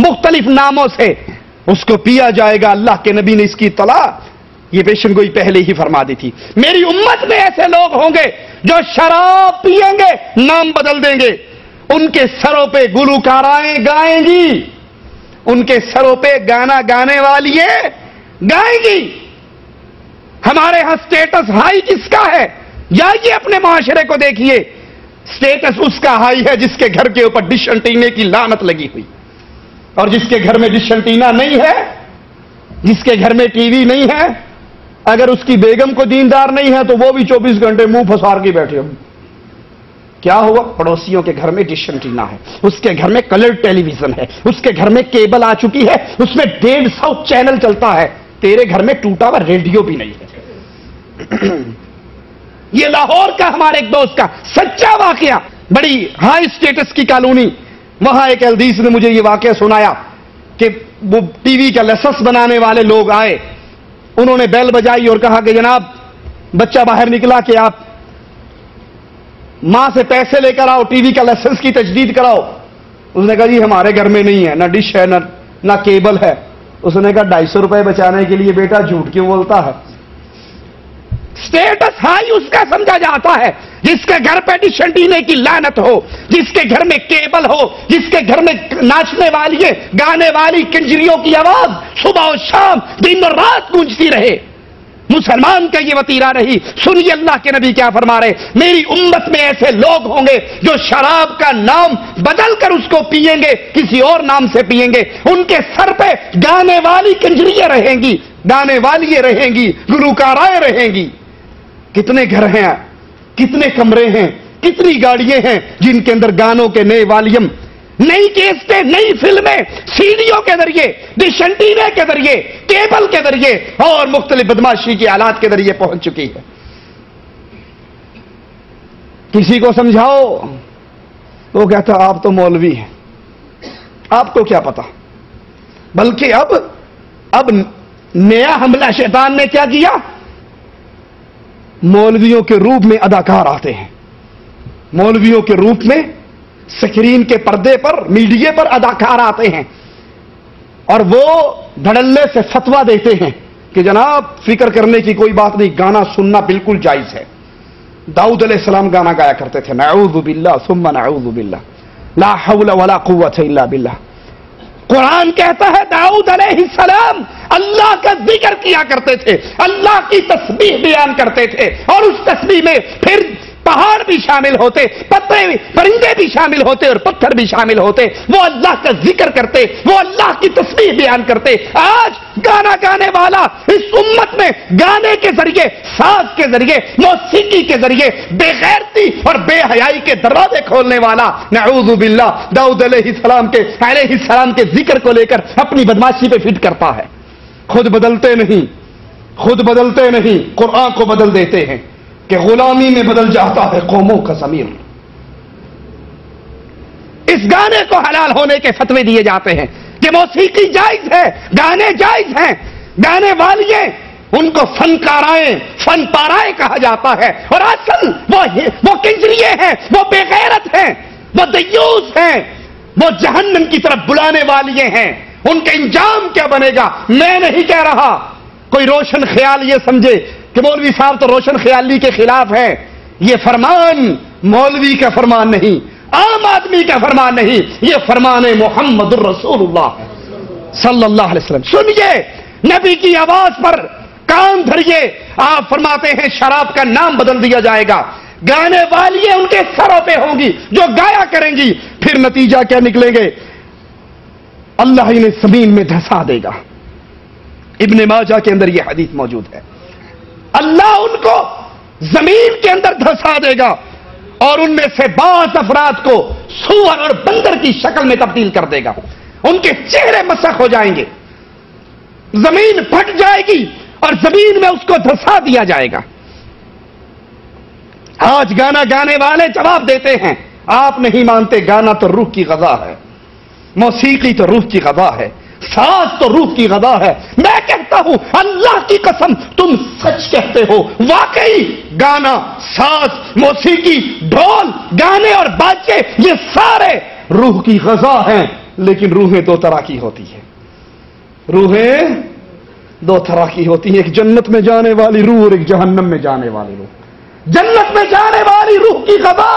مختلف ناموں سے اس کو پیا جائے گا. اللہ کے نبی نے اس کی اطلاع یہ پیشن گوئی پہلے ہی فرما دی تھی. میری امت میں ایسے لوگ ہوں گے جو شراب پیئیں گے, نام بدل دیں گے. ان کے سروں پہ گلوکارائیں گائیں گی, ان کے سروں پہ گانا گانے والی گائیں گی. ہمارے ہاں سٹیٹس ہائی کس کا ہے؟ جائیے اپنے معاشرے کو دیکھیے, سٹیٹس اس کا ہائی ہے جس کے گھر کے اوپر ڈش انٹینے کی لعنت لگی ہوئی, اور جس کے گھر میں ڈش انٹینا نہیں ہے, جس کے گھر میں ٹی وی نہیں ہے, اگر اس کی بیگم کو دیندار نہیں ہے تو وہ بھی 24 گھنٹے منہ پھسار کے بیٹھے ہوں. کیا ہوا؟ پڑوسیوں کے گھر میں ڈش انٹینا ہے, اس کے گھر میں کلر ٹیلی ویژن ہے, اس کے گھر میں کیبل آ چکی ہے, اس میں 150 چینل چلتا ہے. تیرے گھر میں ٹوٹا ہوا ریڈیو بھی نہیں ہے. یہ لاہور کا ہمارے ایک دوست کا سچا واقعہ, بڑی ہائی سٹیٹس کی کالونی, وہاں ایک الدیس نے مجھے یہ واقعہ سنایا کہ وہ ٹی وی کا لائسنس بنانے والے لوگ آئے, انہوں نے بیل بجائی اور کہا کہ جناب بچہ باہر نکلا کہ آپ ماں سے پیسے لے کر آؤ, ٹی وی کا لائسنس کی تجدید کراؤ. اس نے کہا جی ہمارے گھر میں نہیں ہے, نہ ڈش ہے نہ کیبل ہے. اس نے کہا 250 روپے بچانے کے لیے بیٹا جھوٹ کیوں بولتا ہے؟ سٹیٹس ہائی اس کا سمجھا جاتا ہے جس کے گھر پہ ڈش انٹینے کی لعنت ہو, جس کے گھر میں کیبل ہو, جس کے گھر میں ناچنے والی گانے والی کنجریوں کی آواز صبح و شام دن اور رات گونجتی رہے. مسلمان کا یہ وتیرہ رہی. سنیے اللہ کے نبی کیا فرما رہے, میری امت میں ایسے لوگ ہوں گے جو شراب کا نام بدل کر اس کو پیئیں گے, کسی اور نام سے پیئیں گے. ان کے سر پہ گانے والی کنجریاں رہیں گی, گانے والی رہیں گی, گلوکارائیں رہیں گی. کتنے گھر ہیں, کتنے کمرے ہیں, کتنی گاڑیاں ہیں جن کے اندر گانوں کے نئے والیم, نئی کیسٹیں, نئی فلمیں سیڈیوں کے ذریعے, ڈش انٹینے کے ذریعے, کیبل کے ذریعے اور مختلف بدماشی کی آلات کے ذریعے پہنچ چکی ہے. کسی کو سمجھاؤ وہ کہتا آپ تو مولوی ہیں, آپ کو کیا پتا. بلکہ اب نیا حملہ شیطان نے کیا کیا, مولویوں کے روپ میں اداکار آتے ہیں, مولویوں کے روپ میں سکرین کے پردے پر, میڈیا پر اداکار آتے ہیں, اور وہ دھڑلے سے فتویٰ دیتے ہیں کہ جناب فکر کرنے کی کوئی بات نہیں, گانا سننا بالکل جائز ہے. داؤد علیہ السلام گانا گایا کرتے تھے, نعوذ باللہ ثم نعوذ باللہ لا حول ولا قوت الا باللہ. قرآن کہتا ہے داؤد علیہ السلام اللہ کا ذکر کیا کرتے تھے, اللہ کی تسبیح بیان کرتے تھے, اور اس تسبیح میں پھر پہاڑ بھی شامل ہوتے, پرندے بھی شامل ہوتے اور پتھر بھی شامل ہوتے. وہ اللہ کا ذکر کرتے, وہ اللہ کی تسبیح بیان کرتے. آج گانا گانے والا اس امت میں گانے کے ذریعے, ساز کے ذریعے, موسیقی کے ذریعے بے غیرتی اور بے حیائی کے دروازے کھولنے والا, نعوذ باللہ, داؤد علیہ السلام کے ذکر کو لے کر اپنی بدماشی پہ فٹ کرتا ہے. خود بدلتے نہیں, قرآن کو بدل دیتے ہیں کہ غلامی میں بدل جاتا ہے قوموں کا ضمیر. اس گانے کو حلال ہونے کے فتوے دیے جاتے ہیں کہ موسیقی جائز ہے, گانے جائز ہیں, گانے والیے ان کو فن پارائیں کہا جاتا ہے, اور اصل وہ کنجریے ہیں, وہ بے غیرت ہیں, وہ دیوس ہیں, وہ جہنم کی طرف بلانے والیے ہیں. ان کا انجام کیا بنے گا میں نہیں کہہ رہا. کوئی روشن خیال یہ سمجھے کہ مولوی صاحب تو روشن خیالی کے خلاف ہے. یہ فرمان مولوی کا فرمان نہیں, عام آدمی کا فرمان نہیں, یہ فرمان محمد الرسول اللہ صلی اللہ علیہ وسلم. سنیے, نبی کی آواز پر کان دھریے. آپ فرماتے ہیں شراب کا نام بدل دیا جائے گا, گانے والی ان کے سروں پہ ہوں گی جو گایا کریں گی. پھر نتیجہ کیا نکلیں گے, اللہ انہیں زمین میں دھسا دے گا. ابن ماجہ کے اندر یہ حدیث موجود ہے. اللہ ان کو زمین کے اندر دھسا دے گا اور ان میں سے بعض افراد کو سور اور بندر کی شکل میں تبدیل کر دے گا. ان کے چہرے مسخ ہو جائیں گے, زمین پھٹ جائے گی اور زمین میں اس کو دھسا دیا جائے گا. آج گانا گانے والے جواب دیتے ہیں آپ نہیں مانتے, گانا تو روح کی غذا ہے, موسیقی تو روح کی غذا ہے, ساز تو روح کی غذا ہے. میں کہتا ہوں اللہ کی قسم تم سچ کہتے ہو. واقعی گانا, ساز, موسیقی, ڈھول, گانے اور باجے یہ سارے روح کی غذا ہیں, لیکن روحیں دو طرح کی ہوتی ہیں، روحیں دو طرح کی ہوتی ہیں، ایک جنت میں جانے والی روح اور ایک جہنم میں جانے والی روح۔ جنت میں جانے والی روح کی غذا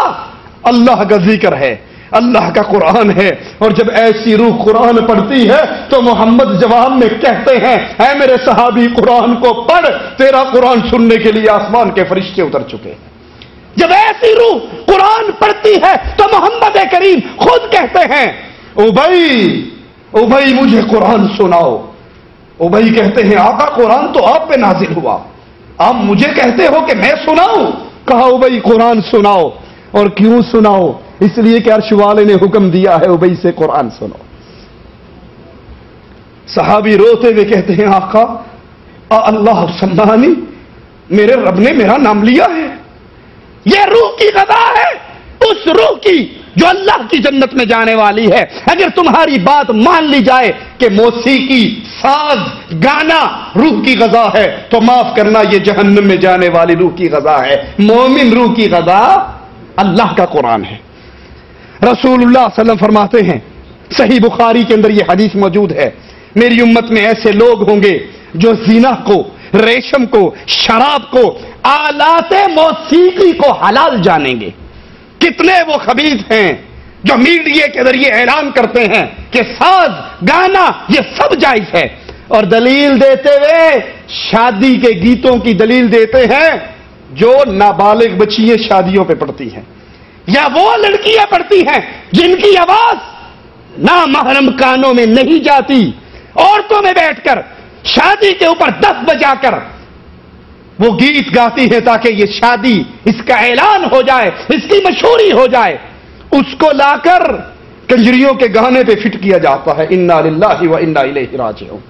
اللہ کا ذکر ہے، اللہ کا قرآن ہے، اور جب ایسی روح قرآن پڑھتی ہے تو محمد جواب میں کہتے ہیں اے میرے صحابی قرآن کو پڑھ، تیرا قرآن سننے کے لیے آسمان کے فرشتے اتر چکے ہیں۔ جب ایسی روح قرآن پڑھتی ہے تو محمد کریم خود کہتے ہیں ابئی مجھے قرآن سناؤ۔ ابئی کہتے ہیں آقا قرآن تو آپ پہ نازل ہوا، آپ مجھے کہتے ہو کہ میں سناؤں؟ کہا ابئی قرآن سناؤ۔ اور کیوں سناؤ؟ اس لیے کہ عرش والے نے حکم دیا ہے ابئی سے قرآن سنو۔ صحابی روتے ہوئے کہتے ہیں آقا اللہ سمانی، میرے رب نے میرا نام لیا ہے، یہ روح کی غذا ہے، اس روح کی جو اللہ کی جنت میں جانے والی ہے۔ اگر تمہاری بات مان لی جائے کہ موسیقی، ساز، گانا روح کی غذا ہے تو معاف کرنا یہ جہنم میں جانے والی روح کی غذا ہے۔ مومن روح کی غذا اللہ کا قرآن ہے۔ رسول اللہ صلی اللہ علیہ وسلم فرماتے ہیں، صحیح بخاری کے اندر یہ حدیث موجود ہے، میری امت میں ایسے لوگ ہوں گے جو زنا کو، ریشم کو، شراب کو، آلات موسیقی کو حلال جانیں گے۔ کتنے وہ خبیث ہیں جو میڈیا کے ذریعے اعلان کرتے ہیں کہ ساز، گانا یہ سب جائز ہے، اور دلیل دیتے ہوئے شادی کے گیتوں کی دلیل دیتے ہیں جو نابالغ بچیاں شادیوں پہ پڑتی ہیں، یا وہ لڑکیاں پڑتی ہیں جن کی آواز نامحرم کانوں میں نہیں جاتی، عورتوں میں بیٹھ کر شادی کے اوپر 10 بجا کر وہ گیت گاتی ہیں تاکہ یہ شادی اس کا اعلان ہو جائے، اس کی مشہوری ہو جائے، اس کو لا کر کنجریوں کے گانے پہ فٹ کیا جاتا ہے۔ انا للہ و انا الیہ راجعون۔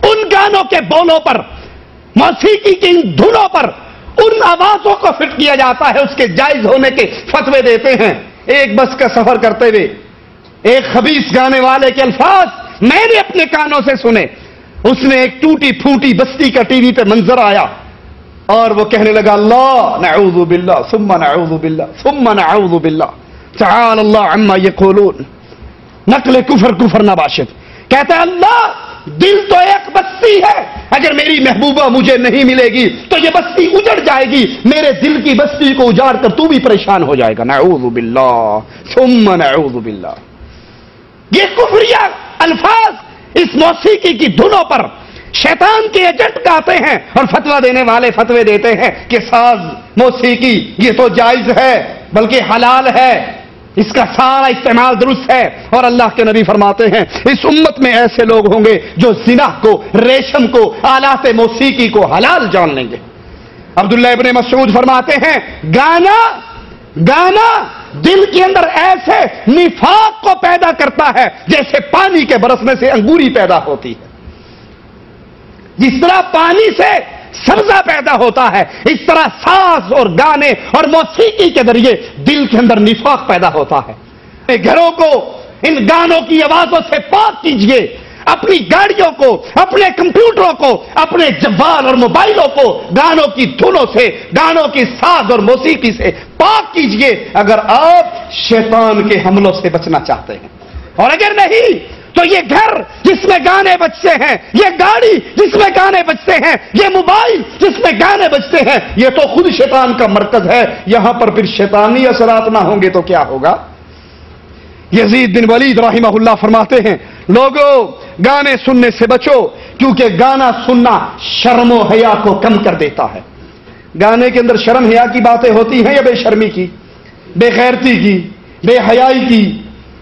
ان گانوں کے بولوں پر، موسیقی کی ان دھنوں پر، ان آوازوں کو فٹ کیا جاتا ہے، اس کے جائز ہونے کے فتوے دیتے ہیں۔ ایک بس کا سفر کرتے ہوئے ایک خبیث گانے والے کے الفاظ میں نے اپنے کانوں سے سنے۔ اس نے ایک ٹوٹی پھوٹی بستی کا ٹی وی پہ منظر آیا اور وہ کہنے لگا اللہ نعوذ باللہ ثم نعوذ باللہ ثم نعوذ باللہ تعالی اللہ عما یقولون، نقل کفر نباشد، کہتا ہے اللہ دل تو ایک بستی ہے، اگر میری محبوبہ مجھے نہیں ملے گی تو یہ بستی اجڑ جائے گی، میرے دل کی بستی کو اجاڑ کر تو بھی پریشان ہو جائے گا۔ نعوذ باللہ ثم نعوذ باللہ۔ یہ کفریہ الفاظ اس موسیقی کی دھنوں پر شیطان کے ایجنٹ گاتے ہیں اور فتویٰ دینے والے فتوے دیتے ہیں کہ ساز، موسیقی یہ تو جائز ہے بلکہ حلال ہے، اس کا سارا استعمال درست ہے۔ اور اللہ کے نبی فرماتے ہیں اس امت میں ایسے لوگ ہوں گے جو زنا کو، ریشم کو، آلات موسیقی کو حلال جان لیں گے۔ عبداللہ ابن مسعود فرماتے ہیں گانا دل کے اندر ایسے نفاق کو پیدا کرتا ہے جیسے پانی کے برسنے سے انگوری پیدا ہوتی ہے۔ جس طرح پانی سے سبزہ پیدا ہوتا ہے، اس طرح ساز اور گانے اور موسیقی کے ذریعے دل کے اندر نفاق پیدا ہوتا ہے۔ گھروں کو ان گانوں کی آوازوں سے پاک کیجئے، اپنی گاڑیوں کو، اپنے کمپیوٹروں کو، اپنے جوال اور موبائلوں کو گانوں کی دھنوں سے، گانوں کی ساز اور موسیقی سے پاک کیجئے اگر آپ شیطان کے حملوں سے بچنا چاہتے ہیں۔ اور اگر نہیں تو یہ گھر جس میں گانے بجتے ہیں، یہ گاڑی جس میں گانے بجتے ہیں، یہ موبائل جس میں گانے بجتے ہیں، یہ تو خود شیطان کا مرکز ہے۔ یہاں پر پھر شیطانی اثرات نہ ہوں گے تو کیا ہوگا؟ یزید بن ولید رحمہ اللہ فرماتے ہیں لوگو گانے سننے سے بچو، کیونکہ گانا سننا شرم و حیا کو کم کر دیتا ہے۔ گانے کے اندر شرم حیا کی باتیں ہوتی ہیں یا بے شرمی کی، بے غیرتی کی، بے حیائی کی،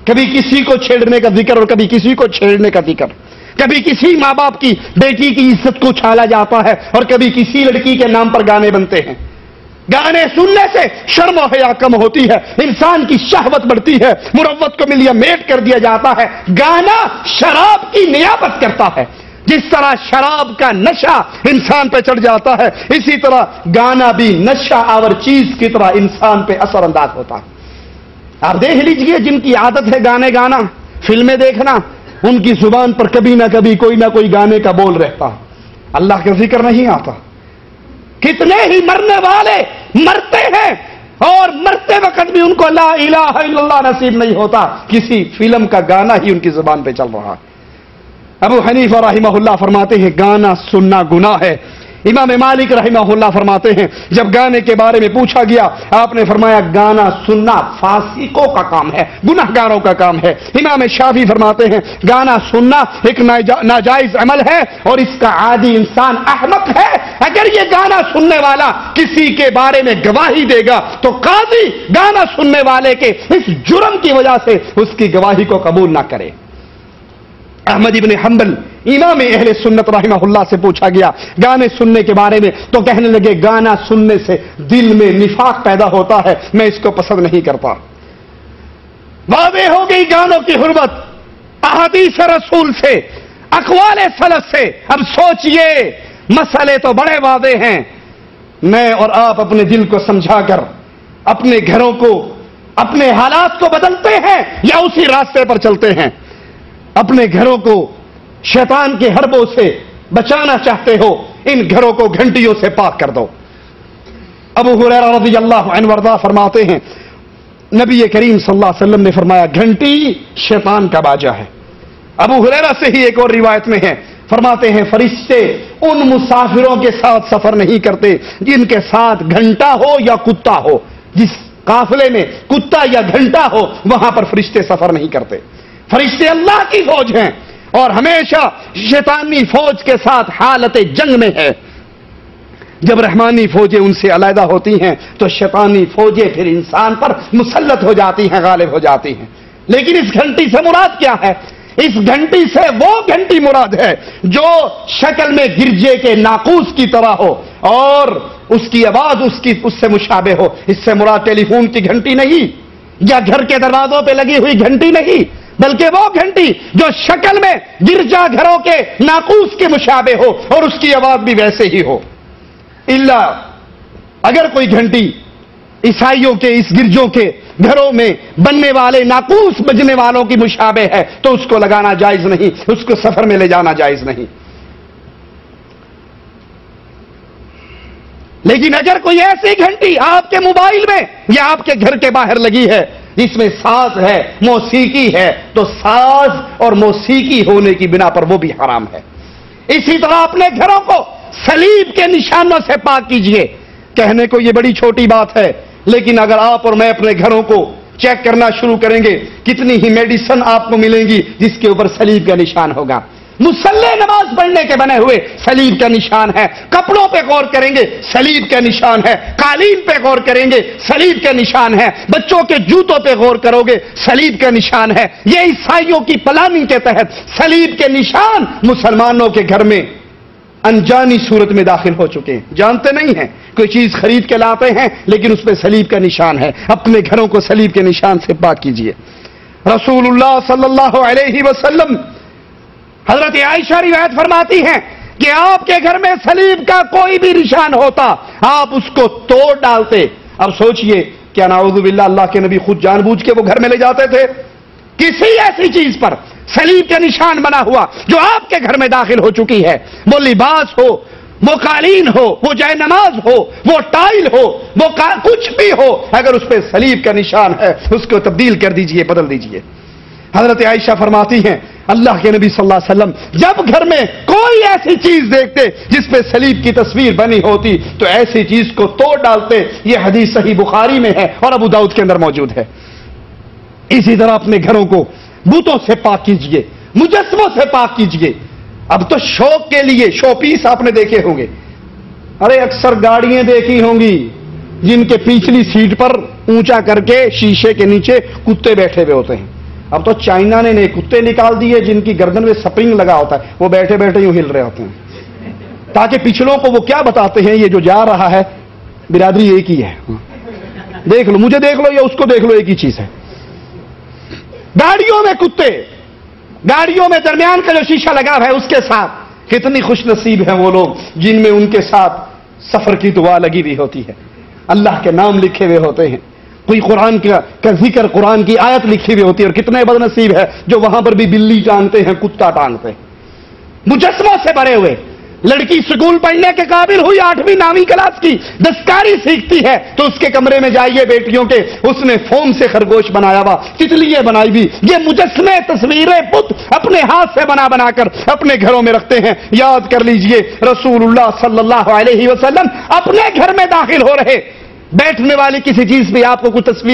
کبھی کسی کو چھیڑنے کا ذکر اور کبھی کسی کو چھیڑنے کا ذکر، کبھی کسی ماں باپ کی بیٹی کی عزت کو چھالا جاتا ہے اور کبھی کسی لڑکی کے نام پر گانے بنتے ہیں۔ گانے سننے سے شرم و حیا کم ہوتی ہے، انسان کی شہوت بڑھتی ہے، مروت کو ملیا میٹ کر دیا جاتا ہے۔ گانا شراب کی نیابت کرتا ہے، جس طرح شراب کا نشہ انسان پہ چڑھ جاتا ہے اسی طرح گانا بھی نشہ آور چیز کی طرح انسان پہ اثر انداز ہوتا ہے۔ آپ دیکھ لیجئے جن کی عادت ہے گانے گانا، فلمیں دیکھنا، ان کی زبان پر کبھی نہ کبھی کوئی نہ کوئی گانے کا بول رہتا ہے، اللہ کا ذکر نہیں آتا۔ کتنے ہی مرنے والے مرتے ہیں اور مرتے وقت بھی ان کو لا الہ الا اللہ نصیب نہیں ہوتا، کسی فلم کا گانا ہی ان کی زبان پہ چل رہا ہے۔ ابو حنیفہ رحمہ اللہ فرماتے ہیں گانا سننا گناہ ہے۔ امام مالک رحمہ اللہ فرماتے ہیں جب گانے کے بارے میں پوچھا گیا آپ نے فرمایا گانا سننا فاسقوں کا کام ہے، گناہ گاروں کا کام ہے۔ امام شافعی فرماتے ہیں گانا سننا ایک ناجائز عمل ہے اور اس کا عادی انسان احمق ہے۔ اگر یہ گانا سننے والا کسی کے بارے میں گواہی دے گا تو قاضی گانا سننے والے کے اس جرم کی وجہ سے اس کی گواہی کو قبول نہ کرے۔ احمد ابن حنبل امام اہل سنت رحمہ اللہ سے پوچھا گیا گانے سننے کے بارے میں تو کہنے لگے گانا سننے سے دل میں نفاق پیدا ہوتا ہے، میں اس کو پسند نہیں کرتا۔ واضح ہو گئی گانوں کی حرمت احادیث رسول سے، اقوال سلف سے۔ اب سوچئے مسئلے تو بڑے واضح ہیں، میں اور آپ اپنے دل کو سمجھا کر اپنے گھروں کو، اپنے حالات کو بدلتے ہیں یا اسی راستے پر چلتے ہیں؟ اپنے گھروں کو شیطان کے حربوں سے بچانا چاہتے ہو، ان گھروں کو گھنٹیوں سے پاک کر دو۔ ابو ہریرہ رضی اللہ عنہ وارضاہ فرماتے ہیں نبی کریم صلی اللہ علیہ وسلم نے فرمایا گھنٹی شیطان کا باجا ہے۔ ابو ہریرہ سے ہی ایک اور روایت میں ہے فرماتے ہیں فرشتے ان مسافروں کے ساتھ سفر نہیں کرتے جن کے ساتھ گھنٹا ہو یا کتا ہو۔ جس قافلے میں کتا یا گھنٹا ہو وہاں پر فرشتے سفر نہیں کرتے۔ فرشتے اللہ کی فوج ہیں اور ہمیشہ شیطانی فوج کے ساتھ حالت جنگ میں ہے۔ جب رحمانی فوجیں ان سے علیحدہ ہوتی ہیں تو شیطانی فوجیں پھر انسان پر مسلط ہو جاتی ہیں، غالب ہو جاتی ہیں۔ لیکن اس گھنٹی سے مراد کیا ہے؟ اس گھنٹی سے وہ گھنٹی مراد ہے جو شکل میں گرجے کے ناقوس کی طرح ہو اور اس کی آواز اس سے مشابہ ہو۔ اس سے مراد ٹیلی فون کی گھنٹی نہیں یا گھر کے دروازوں پہ لگی ہوئی گھنٹی نہیں، بلکہ وہ گھنٹی جو شکل میں گرجا گھروں کے ناقوس کے مشابہ ہو اور اس کی آواز بھی ویسے ہی ہو۔ الا اگر کوئی گھنٹی عیسائیوں کے اس گرجوں کے گھروں میں بننے والے ناقوس بجنے والوں کی مشابہ ہے تو اس کو لگانا جائز نہیں، اس کو سفر میں لے جانا جائز نہیں۔ لیکن اگر کوئی ایسی گھنٹی آپ کے موبائل میں یا آپ کے گھر کے باہر لگی ہے جس میں ساز ہے، موسیقی ہے، تو ساز اور موسیقی ہونے کی بنا پر وہ بھی حرام ہے۔ اسی طرح اپنے گھروں کو صلیب کے نشانوں سے پاک کیجئے۔ کہنے کو یہ بڑی چھوٹی بات ہے، لیکن اگر آپ اور میں اپنے گھروں کو چیک کرنا شروع کریں گے کتنی ہی میڈیسن آپ کو ملیں گی جس کے اوپر صلیب کا نشان ہوگا۔ مصلی نماز پڑھنے کے بنے ہوئے صلیب کا نشان ہے، کپڑوں پہ غور کریں گے صلیب کا نشان ہے، قالین پہ غور کریں گے صلیب کا نشان ہے، بچوں کے جوتوں پہ غور کرو گے صلیب کا نشان ہے۔ یہ عیسائیوں کی پلاننگ کے تحت صلیب کے نشان مسلمانوں کے گھر میں انجانی صورت میں داخل ہو چکے ہیں، جانتے نہیں ہیں۔ کوئی چیز خرید کے لاتے ہیں لیکن اس پہ صلیب کا نشان ہے۔ اپنے گھروں کو صلیب کے نشان سے پاک کیجئے۔ رسول اللہ صلی اللہ علیہ وسلم حضرت عائشہ روایت فرماتی ہیں کہ آپ کے گھر میں صلیب کا کوئی بھی نشان ہوتا آپ اس کو توڑ ڈالتے۔ اب سوچئے کیا نعوذ باللہ اللہ کے نبی خود جان بوجھ کے وہ گھر میں لے جاتے تھے؟ کسی ایسی چیز پر صلیب کا نشان بنا ہوا جو آپ کے گھر میں داخل ہو چکی ہے، وہ لباس ہو، وہ قالین ہو، وہ جائے نماز ہو، وہ ٹائل ہو، وہ کچھ بھی ہو، اگر اس پہ صلیب کا نشان ہے اس کو تبدیل کر دیجئے، بدل دیجئے۔ حضرت عائشہ فرماتی ہیں اللہ کے نبی صلی اللہ علیہ وسلم جب گھر میں کوئی ایسی چیز دیکھتے جس پہ صلیب کی تصویر بنی ہوتی تو ایسی چیز کو توڑ ڈالتے۔ یہ حدیث صحیح بخاری میں ہے اور ابو داؤد کے اندر موجود ہے۔ اسی طرح اپنے گھروں کو بتوں سے پاک کیجئے، مجسموں سے پاک کیجئے۔ اب تو شوق کے لیے شو پیس آپ نے دیکھے ہوں گے، ارے اکثر گاڑیاں دیکھی ہوں گی جن کے پچھلی سیٹ پر اونچا کر کے شیشے کے نیچے کتے بیٹھے ہوئے ہوتے ہیں۔ اب تو چائنا نے نئے کتے نکال دیے جن کی گردن میں سپرنگ لگا ہوتا ہے، وہ بیٹھے بیٹھے یوں ہل رہے ہوتے ہیں تاکہ پچھلوں کو وہ کیا بتاتے ہیں یہ جو جا رہا ہے برادری ایک ہی ہے، دیکھ لو، مجھے دیکھ لو یا اس کو دیکھ لو، ایک ہی چیز ہے۔ گاڑیوں میں کتے، گاڑیوں میں درمیان کا جو شیشہ لگا ہے اس کے ساتھ کتنی خوش نصیب ہیں وہ لوگ جن میں ان کے ساتھ سفر کی دعا لگی ہوئی ہوتی ہے، اللہ کے نام لکھے ہوئے ہوتے ہیں، کوئی قرآن کا ذکر، قرآن کی آیت لکھی ہوئی ہوتی ہے، اور کتنے بد نصیب ہے جو وہاں پر بھی بلی ٹانگتے ہیں، کتا ٹانگتے ہیں، مجسموں سے بھرے ہوئے۔ لڑکی سکول پڑھنے کے قابل ہوئی 8ویں 9ویں کلاس کی دستکاری سیکھتی ہے تو اس کے کمرے میں جائیے بیٹیوں کے، اس نے فوم سے خرگوش بنایا ہوا، تتلیاں بنائی بھی، یہ مجسمے تصویریں بت اپنے ہاتھ سے بنا کر اپنے گھروں میں رکھتے ہیں۔ یاد کر لیجئے رسول اللہ صلی اللہ علیہ وسلم اپنے گھر میں داخل ہو رہے، بیٹھنے والی کسی چیز پہ آپ کو کچھ تصویر